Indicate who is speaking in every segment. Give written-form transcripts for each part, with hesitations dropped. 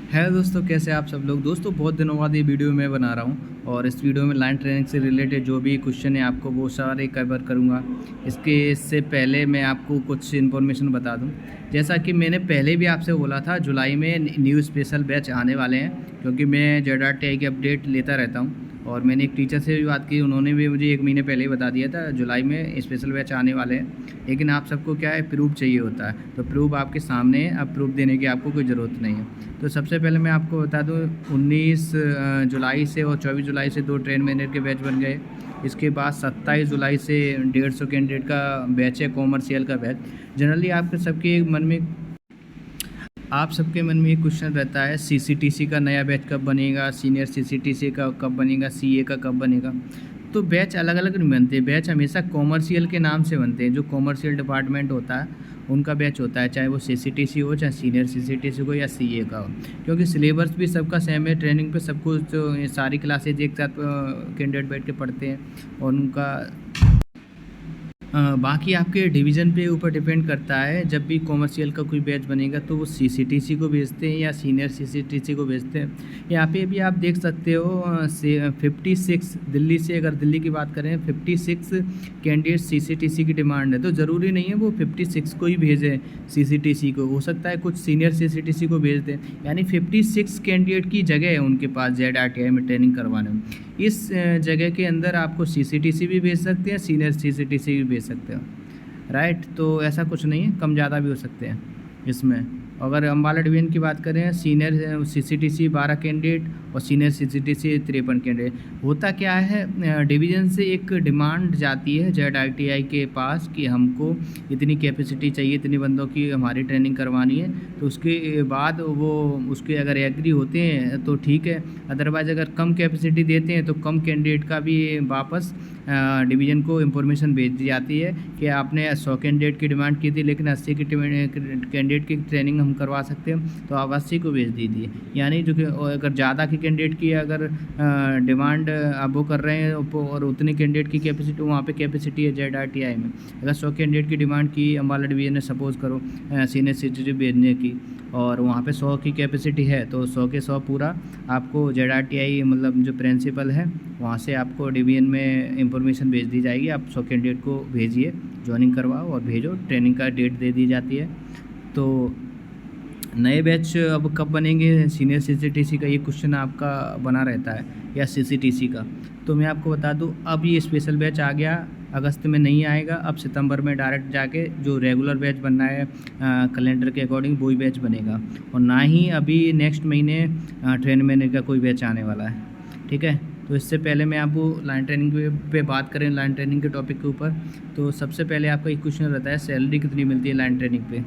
Speaker 1: है दोस्तों, कैसे आप सब लोग। दोस्तों बहुत दिनों बाद ये वीडियो मैं बना रहा हूँ और इस वीडियो में लाइन ट्रेनिंग से रिलेटेड जो भी क्वेश्चन है आपको वो सारे कवर करूँगा। इससे पहले मैं आपको कुछ इन्फॉर्मेशन बता दूँ। जैसा कि मैंने पहले भी आपसे बोला था, जुलाई में न्यू स्पेशल बैच आने वाले हैं, क्योंकि मैं ZRTI की अपडेट लेता रहता हूँ। और मैंने एक टीचर से भी बात की, उन्होंने भी मुझे 1 महीने पहले ही बता दिया था जुलाई में स्पेशल बैच आने वाले हैं। लेकिन आप सबको क्या है, प्रूफ चाहिए होता है, तो प्रूफ आपके सामने है, अब प्रूफ देने की आपको कोई ज़रूरत नहीं है। तो सबसे पहले मैं आपको बता दूं, 19 जुलाई से और 24 जुलाई से 2 ट्रेन मैनेजर के बैच बन गए। इसके बाद 27 जुलाई से 150 कैंडिडेट का बैच है, कॉमर्शियल का बैच। जनरली आप सबके मन में एक क्वेश्चन रहता है, CCTC का नया बैच कब बनेगा, सीनियर CCTC का कब बनेगा, CA का कब बनेगा। तो बैच अलग अलग नहीं बनते, बैच हमेशा कॉमर्शियल के नाम से बनते हैं। जो कॉमर्शियल डिपार्टमेंट होता है उनका बैच होता है, चाहे वो CCTC हो, चाहे सीनियर CCTC हो या CA का हो। क्योंकि सिलेबस भी सबका सेम है, ट्रेनिंग पे सब कुछ जो सारी क्लासेज एक साथ कैंडिडेट बैठ के पढ़ते हैं। और उनका बाकी आपके डिवीज़न पे ऊपर डिपेंड करता है। जब भी कॉमर्शियल का कोई बैच बनेगा तो वो CCTC को भेजते हैं या सीनियर CCTC को भेजते हैं। यहाँ पे भी आप देख सकते हो 56 दिल्ली से, अगर दिल्ली की बात करें, 56 कैंडिडेट CCTC की डिमांड है। तो ज़रूरी नहीं है वो 56 को ही भेजें CCTC को, हो सकता है कुछ सीनियर CCTC को भेज दें। यानी 56 कैंडिडेट की जगह है उनके पास ZRTI में ट्रेनिंग करवाने में। इस जगह के अंदर आपको CCTC भी भेज सकते हैं, सीनियर CCTC भी भेज सकते हो, राइट। तो ऐसा कुछ नहीं है, कम ज़्यादा भी हो सकते हैं इसमें। अगर अम्बाला डिवीज़न की बात करें, सीनियर CCTC 12 कैंडिडेट और सीनियर CCTC 53 कैंडिडेट। होता क्या है, डिवीज़न से एक डिमांड जाती है ZRTI के पास कि हमको इतनी कैपेसिटी चाहिए, इतनी बंदों की हमारी ट्रेनिंग करवानी है। तो उसके बाद वो उसके अगर एग्री होते हैं तो ठीक है, अदरवाइज़ अगर कम कैपेसिटी देते हैं तो कम कैंडिडेट का भी वापस डिवीज़न को इंफॉर्मेशन भेज दी जाती है कि आपने 100 कैंडिडेट की डिमांड की थी, लेकिन 80 की कैंडिडेट की ट्रेनिंग हम करवा सकते हैं, तो आप 80 को भेज दीजिए। यानी जो कि अगर ज़्यादा की कैंडिडेट की अगर डिमांड आप वो कर रहे हैं और उतनी कैंडिडेट की कैपेसिटी, वहाँ पे कैपेसिटी है ZRTI में। अगर 100 कैंडिडेट की डिमांड की अम्बाला डिवीज़न ने, सपोज़ करो सीनियर CCTC भेजने की, और वहाँ पे 100 की कैपेसिटी है, तो 100 के 100 पूरा आपको ZRTI मतलब जो प्रिंसिपल है वहाँ से आपको डिवीज़न में इंफॉर्मेशन भेज दी जाएगी। आप 100 कैंडिडेट को भेजिए, ज्वाइनिंग करवाओ और भेजो, ट्रेनिंग का डेट दे दी जाती है। तो नए बैच अब कब बनेंगे, सीनियर CCTC का ये क्वेश्चन आपका बना रहता है, या CCTC का। तो मैं आपको बता दूं, अब ये स्पेशल बैच आ गया, अगस्त में नहीं आएगा। अब सितंबर में डायरेक्ट जाके जो रेगुलर बैच बनना है कैलेंडर के अकॉर्डिंग, वही बैच बनेगा। और ना ही अभी नेक्स्ट महीने ट्रेन मैनेजर का कोई बैच आने वाला है, ठीक है। तो इससे पहले मैं आपको लाइन ट्रेनिंग पे बात करें, लाइन ट्रेनिंग के टॉपिक के ऊपर। तो सबसे पहले आपका एक क्वेश्चन रहता है, सैलरी कितनी मिलती है लाइन ट्रेनिंग पे।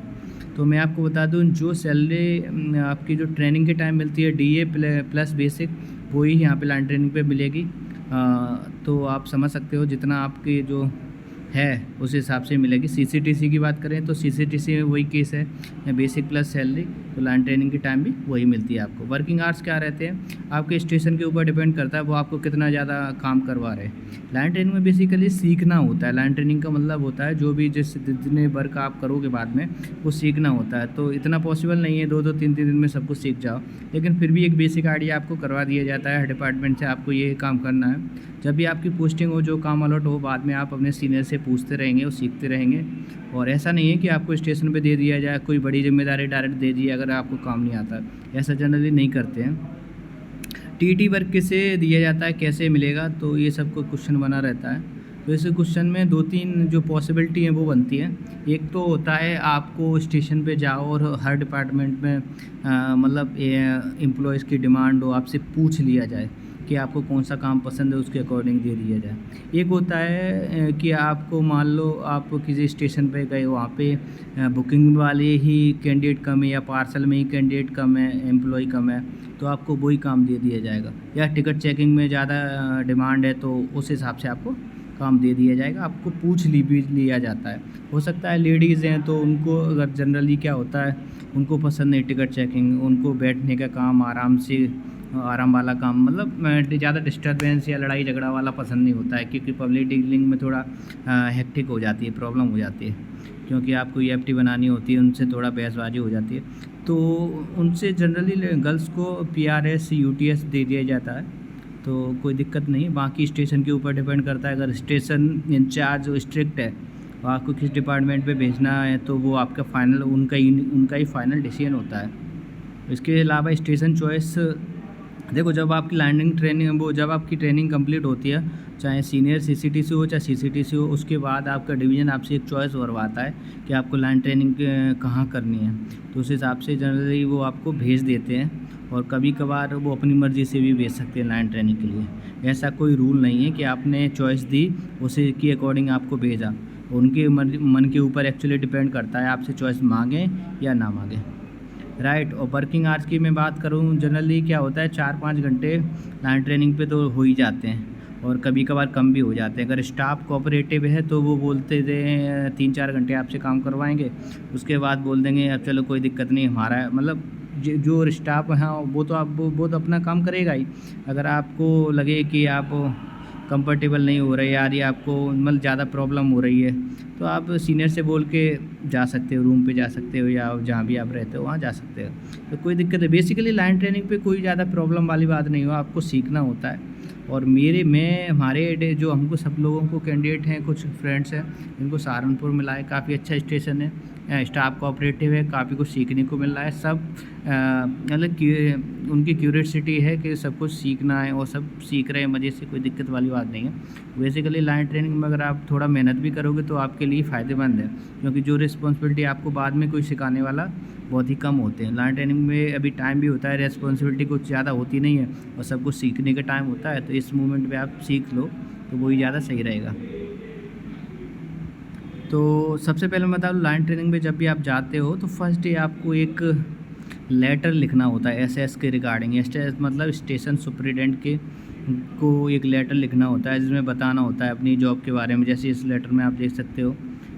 Speaker 1: तो मैं आपको बता दूं, जो सैलरी आपकी जो ट्रेनिंग के टाइम मिलती है DA प्लस बेसिक, वही यहाँ पे लाइन ट्रेनिंग पे मिलेगी। तो आप समझ सकते हो जितना आपकी जो है उस हिसाब से मिलेगी। CCTC की बात करें तो CCTC में वही केस है, बेसिक प्लस सैलरी। तो लाइन ट्रेनिंग के टाइम भी वही मिलती है आपको। वर्किंग आवर्स क्या रहते हैं, आपके स्टेशन के ऊपर डिपेंड करता है वो आपको कितना ज़्यादा काम करवा रहे हैं। लाइन ट्रेनिंग में बेसिकली सीखना होता है। लाइन ट्रेनिंग का मतलब होता है जो भी जितने वर्क आप करोगे बाद में वो सीखना होता है। तो इतना पॉसिबल नहीं है 2-2 3-3 दिन में सब कुछ सीख जाओ, लेकिन फिर भी एक बेसिक आइडिया आपको करवा दिया जाता है डिपार्टमेंट से, आपको ये काम करना है। जब भी आपकी पोस्टिंग हो, जो काम अलॉट हो, बाद में आप अपने सीनियर से पूछते रहेंगे और सीखते रहेंगे। और ऐसा नहीं है कि आपको स्टेशन पे दे दिया जाए, कोई बड़ी जिम्मेदारी डायरेक्ट दे दी अगर आपको काम नहीं आता, ऐसा जनरली नहीं करते हैं। TT वर्क किसे दिया जाता है, कैसे मिलेगा, तो ये सबको क्वेश्चन बना रहता है। तो इस क्वेश्चन में 2-3 जो पॉसिबिलिटी हैं वो बनती हैं। एक तो होता है आपको स्टेशन पे जाओ और हर डिपार्टमेंट में मतलब एम्प्लॉयज़ की डिमांड हो, आपसे पूछ लिया जाए कि आपको कौन सा काम पसंद है, उसके अकॉर्डिंग दे दिया जाए। एक होता है कि आपको मान लो आप किसी स्टेशन पे गए, वहाँ पे बुकिंग वाले ही कैंडिडेट कम है या पार्सल में ही कैंडिडेट कम है, एम्प्लॉय कम है, तो आपको वही काम दे दिया जाएगा। या टिकट चेकिंग में ज़्यादा डिमांड है तो उस हिसाब से आपको काम दे दिया जाएगा, आपको पूछ भी लिया जाता है। हो सकता है लेडीज़ हैं तो उनको अगर जनरली क्या होता है, उनको पसंद नहीं टिकट चेकिंग, उनको बैठने का काम, आराम वाला काम, मतलब ज़्यादा डिस्टर्बेंस या लड़ाई झगड़ा वाला पसंद नहीं होता है, क्योंकि पब्लिक डीलिंग में थोड़ा हेक्टिक हो जाती है, प्रॉब्लम हो जाती है, क्योंकि आपको EFT बनानी होती है, उनसे थोड़ा बहसबाजी हो जाती है। तो उनसे जनरली गर्ल्स को PRS UTS दे दिया जाता है, तो कोई दिक्कत नहीं। बाकी स्टेशन के ऊपर डिपेंड करता है, अगर स्टेशन इंचार्ज स्ट्रिक्ट है और आपको किस डिपार्टमेंट पे भेजना है तो वो आपका फाइनल उनका ही फाइनल डिसीजन होता है। इसके अलावा स्टेशन चॉइस देखो, जब आपकी लैंडिंग ट्रेनिंग जब आपकी ट्रेनिंग कंप्लीट होती है, चाहे सीनियर CCTC हो चाहे CCTC हो, उसके बाद आपका डिवीज़न आपसे एक चॉइस करवाता है कि आपको लैंड ट्रेनिंग कहाँ करनी है। तो उस हिसाब से जनरली वो आपको भेज देते हैं, और कभी कभार वो अपनी मर्ज़ी से भी भेज सकते हैं लैंड ट्रेनिंग के लिए। ऐसा कोई रूल नहीं है कि आपने चॉइस दी उसी के अकॉर्डिंग आपको भेजा। उनके मन के ऊपर एक्चुअली डिपेंड करता है आपसे चॉइस मांगें या ना मांगें, राइट। और वर्किंग आवर्स की मैं बात करूँ, जनरली क्या होता है 4-5 घंटे लैंड ट्रेनिंग पे तो हो ही जाते हैं, और कभी कभार कम भी हो जाते हैं। अगर स्टाफ कोऑपरेटिव है तो वो बोलते थे 3-4 घंटे आपसे काम करवाएंगे, उसके बाद बोल देंगे अब चलो कोई दिक्कत नहीं, हमारा मतलब जो स्टाफ है वो तो अपना काम करेगा ही। अगर आपको लगे कि आप कंफर्टेबल नहीं हो रहे यार, ये आपको मतलब ज़्यादा प्रॉब्लम हो रही है, तो आप सीनियर से बोल के जा सकते हो, रूम पे जा सकते हो, या जहाँ भी आप रहते हो वहाँ जा सकते हो, तो कोई दिक्कत है। बेसिकली लाइन ट्रेनिंग पे कोई ज़्यादा प्रॉब्लम वाली बात नहीं हो, आपको सीखना होता है। और हमारे जो हमको सब लोगों को कैंडिडेट हैं, कुछ फ्रेंड्स हैं इनको सहारनपुर मिला है, काफ़ी अच्छा स्टेशन है, स्टाफ कोऑपरेटिव है, काफ़ी कुछ सीखने को मिल रहा है। सब मतलब उनकी क्यूरियोसिटी है कि सब कुछ सीखना है, और सब सीख रहे हैं मज़े से, कोई दिक्कत वाली बात नहीं है। बेसिकली लाइन ट्रेनिंग में अगर आप थोड़ा मेहनत भी करोगे तो आपके लिए फ़ायदेमंद है, क्योंकि जो रिस्पॉन्सिबिलिटी आपको बाद में कोई सिखाने वाला बहुत ही कम होते हैं। लाइन ट्रेनिंग में अभी टाइम भी होता है, रिस्पॉन्सिबिलिटी कुछ ज़्यादा होती नहीं है, और सब कुछ सीखने का टाइम होता है, तो इस मोमेंट पे आप सीख लो तो वही ज़्यादा सही रहेगा। तो सबसे पहले मैं बता दूँ, लाइन ट्रेनिंग में जब भी आप जाते हो तो फर्स्ट डे आपको एक लेटर लिखना होता है SS के रिगार्डिंग। SS मतलब स्टेशन सुपरिटेंडेंट को एक लेटर लिखना होता है, जिसमें बताना होता है अपनी जॉब के बारे में। जैसे इस लेटर में आप देख सकते हो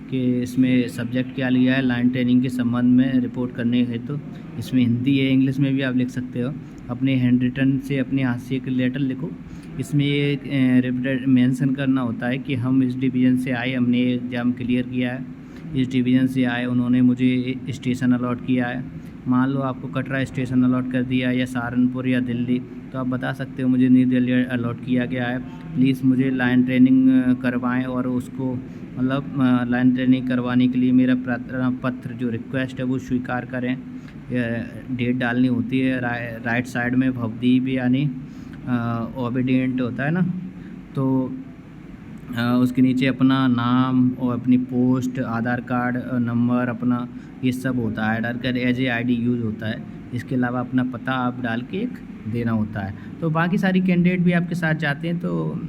Speaker 1: कि इसमें सब्जेक्ट क्या लिया है, लाइन ट्रेनिंग के संबंध में रिपोर्ट करने है, तो इसमें हिंदी है, इंग्लिश में भी आप लिख सकते हो। अपने हैंड रिटन से अपने हाथ से एक लेटर लिखो। इसमें ये मेंशन करना होता है कि हम इस डिवीज़न से आए, हमने एग्ज़ाम क्लियर किया है, इस डिवीज़न से आए, उन्होंने मुझे स्टेशन अलॉट किया है। मान लो आपको कटरा स्टेशन अलॉट कर दिया, या सहारनपुर या दिल्ली, तो आप बता सकते हो मुझे न्यू दिल्ली अलॉट किया गया है, प्लीज़ मुझे लाइन ट्रेनिंग करवाएं, और उसको मतलब लाइन ट्रेनिंग करवाने के लिए मेरा प्रार्थना पत्र जो रिक्वेस्ट है वो स्वीकार करें। डेट डालनी होती है, राइट साइड में भवदीप यानी ओबीडियंट होता है ना, तो उसके नीचे अपना नाम और अपनी पोस्ट, आधार कार्ड नंबर अपना, ये सब होता है। Aadhaar card as a ID use होता है। इसके अलावा अपना पता आप डाल के एक देना होता है। तो बाकी सारी कैंडिडेट भी आपके साथ जाते हैं, तो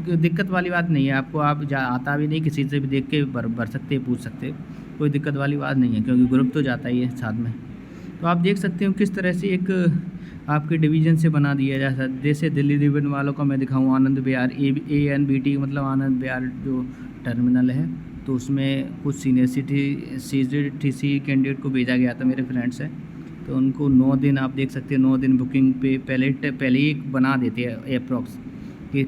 Speaker 1: दिक्कत वाली बात नहीं है। आपको आता भी नहीं, किसी से भी देख के भर सकते, पूछ सकते, कोई दिक्कत वाली बात नहीं है, क्योंकि ग्रुप तो जाता ही है साथ में। तो आप देख सकते हो किस तरह से एक आपके डिवीज़न से बना दिया जा सकता। जैसे दिल्ली डिवीज़न वालों का मैं दिखाऊँ, आनंद विहार ANBT मतलब आनंद विहार जो टर्मिनल है, तो उसमें कुछ सीनियर CCTC कैंडिडेट को भेजा गया था, मेरे फ्रेंड्स हैं, तो उनको 9 दिन आप देख सकते हैं, 9 दिन बुकिंग पे पहले ही बना देते हैं अप्रॉक्स कि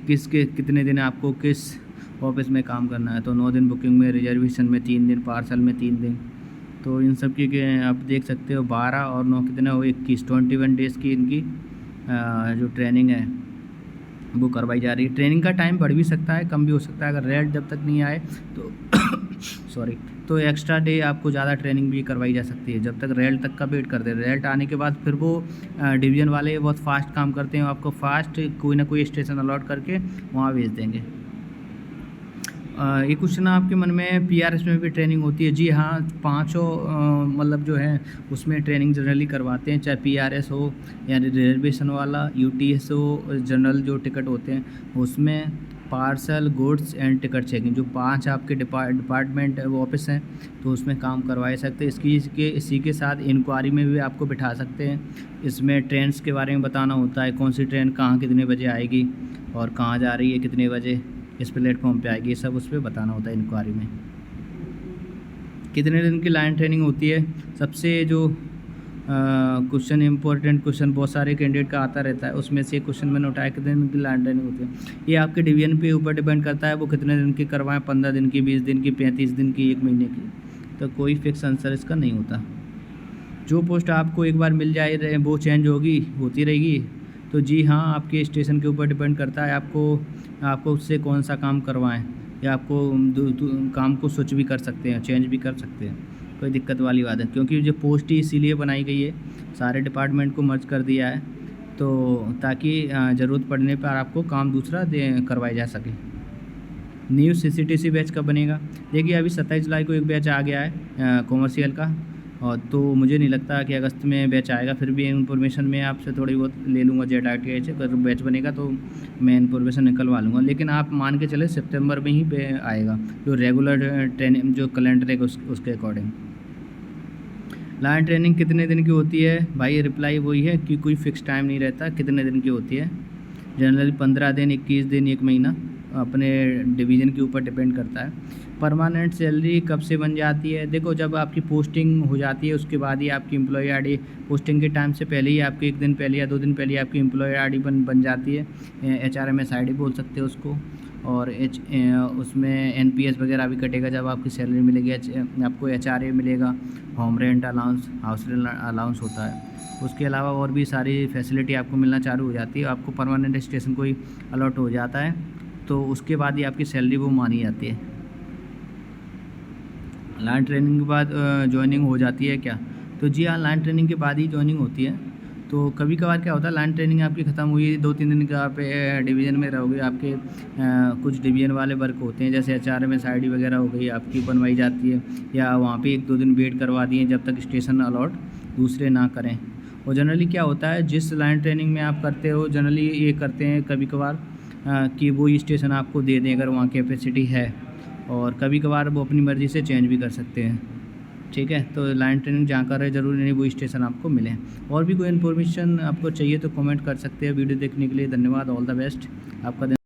Speaker 1: कितने दिन आपको किस ऑफिस में काम करना है। तो 9 दिन बुकिंग में, रिजर्वेशन में 3 दिन, पार्सल में 3 दिन, तो इन सब की आप देख सकते हो 12 और 9 कितने हो, 21 डेज़ की इनकी जो ट्रेनिंग है वो करवाई जा रही है। ट्रेनिंग का टाइम बढ़ भी सकता है, कम भी हो सकता है, अगर रेट जब तक नहीं आए तो सॉरी, तो एक्स्ट्रा डे आपको ज़्यादा ट्रेनिंग भी करवाई जा सकती है, जब तक रेट तक का वेट कर दे। रेट आने के बाद फिर वो डिवीज़न वाले बहुत फास्ट काम करते हैं, आपको फास्ट कोई ना कोई स्टेशन अलॉट करके वहाँ भेज देंगे। एक क्वेश्चन आपके मन में, PRS में भी ट्रेनिंग होती है? जी हाँ, 5 मतलब जो है उसमें ट्रेनिंग जनरली करवाते हैं, चाहे PRS हो या रिजर्वेशन वाला, UTS हो, जनरल जो टिकट होते हैं उसमें, parcel, goods and ticket checking, जो 5 आपके डिपार्टमेंट ऑफिस हैं, तो उसमें काम करवा सकते हैं। इसी के साथ इंक्वायरी में भी आपको बिठा सकते हैं। इसमें ट्रेन्स के बारे में बताना होता है, कौन सी ट्रेन कहाँ कितने बजे आएगी और कहाँ जा रही है, कितने बजे इस प्लेटफॉर्म पे आएगी, ये सब उस पर बताना होता है इंक्वायरी में। कितने दिन की लाइन ट्रेनिंग होती है? सबसे जो क्वेश्चन इंपॉर्टेंट क्वेश्चन बहुत सारे कैंडिडेट का आता रहता है, उसमें से क्वेश्चन मैंने उठाया कितने दिन की लाइन ट्रेनिंग होती है। ये आपके डिवीजन पे ऊपर डिपेंड करता है, वो कितने दिन की करवाएं, 15 दिन की, 20 दिन की, 35 दिन की, 1 महीने की, तो कोई फिक्स आंसर इसका नहीं होता। जो पोस्ट आपको एक बार मिल जाए वो चेंज होती रहेगी। तो जी हाँ, आपके स्टेशन के ऊपर डिपेंड करता है आपको उससे कौन सा काम करवाएं, या आपको काम को स्विच भी कर सकते हैं, चेंज भी कर सकते हैं, कोई दिक्कत वाली बात है। क्योंकि जो पोस्ट ही इसीलिए बनाई गई है, सारे डिपार्टमेंट को मर्ज कर दिया है, तो ताकि ज़रूरत पड़ने पर आपको काम दूसरा करवाया जा सके। न्यू CCTC बैच कब बनेगा? देखिए अभी 27 जुलाई को एक बैच आ गया है कॉमर्शियल का, और तो मुझे नहीं लगता कि अगस्त में बैच आएगा। फिर भी इन्फॉर्मेशन मैं आपसे थोड़ी बहुत ले लूँगा JET-RTI से, अगर बैच बनेगा तो मैं इन्फॉर्मेशन निकलवा लूँगा। लेकिन आप मान के चले सितंबर में ही आएगा, जो रेगुलर ट्रेनिंग जो कैलेंडर है उसके अकॉर्डिंग। लाइन ट्रेनिंग कितने दिन की होती है? भाई रिप्लाई वही है कि कोई फ़िक्स टाइम नहीं रहता कितने दिन की होती है। जनरली 15 दिन, 21 दिन, 1 महीना, अपने डिवीज़न के ऊपर डिपेंड करता है। परमानेंट सैलरी कब से बन जाती है? देखो जब आपकी पोस्टिंग हो जाती है उसके बाद ही आपकी एम्प्लॉय आईडी, पोस्टिंग के टाइम से पहले ही आपके 1 दिन पहले या 2 दिन पहले आपकी एम्प्लॉय आईडी बन जाती है। HRMS आईडी बोल सकते हो उसको। और उसमें NPS वगैरह भी कटेगा जब आपकी सैलरी मिलेगी। आपको HRA मिलेगा, home rent allowance, house rent allowance होता है। उसके अलावा और भी सारी फैसिलिटी आपको मिलना चालू हो जाती है। आपको परमानेंट स्टेशन कोई अलॉट हो जाता है तो उसके बाद ही आपकी सैलरी वो मानी जाती है। लाइन ट्रेनिंग के बाद जॉइनिंग हो जाती है क्या? तो जी हाँ, लाइन ट्रेनिंग के बाद ही जॉइनिंग होती है। तो कभी कभार क्या होता है, लाइन ट्रेनिंग आपकी ख़त्म हुई 2-3 दिन का आप डिवीज़न में रहोगे, आपके कुछ डिवीज़न वाले वर्क होते हैं, जैसे HRMS आईडी वगैरह हो गई आपकी बनवाई जाती है, या वहाँ पे 1-2 दिन वेट करवा दिए जब तक स्टेशन अलॉट दूसरे ना करें। और जनरली क्या होता है, जिस लाइन ट्रेनिंग में आप करते हो जनरली ये करते हैं कभी कभार कि वो स्टेशन आपको दे दें अगर वहाँ कैपेसिटी है, और कभी कभार वो अपनी मर्ज़ी से चेंज भी कर सकते हैं। ठीक है, तो लाइन ट्रेनिंग जहाँ कर रहे ज़रूरी नहीं वो स्टेशन आपको मिले। और भी कोई इन्फॉर्मेशन आपको चाहिए तो कमेंट कर सकते हैं। वीडियो देखने के लिए धन्यवाद। ऑल द बेस्ट, आपका दिन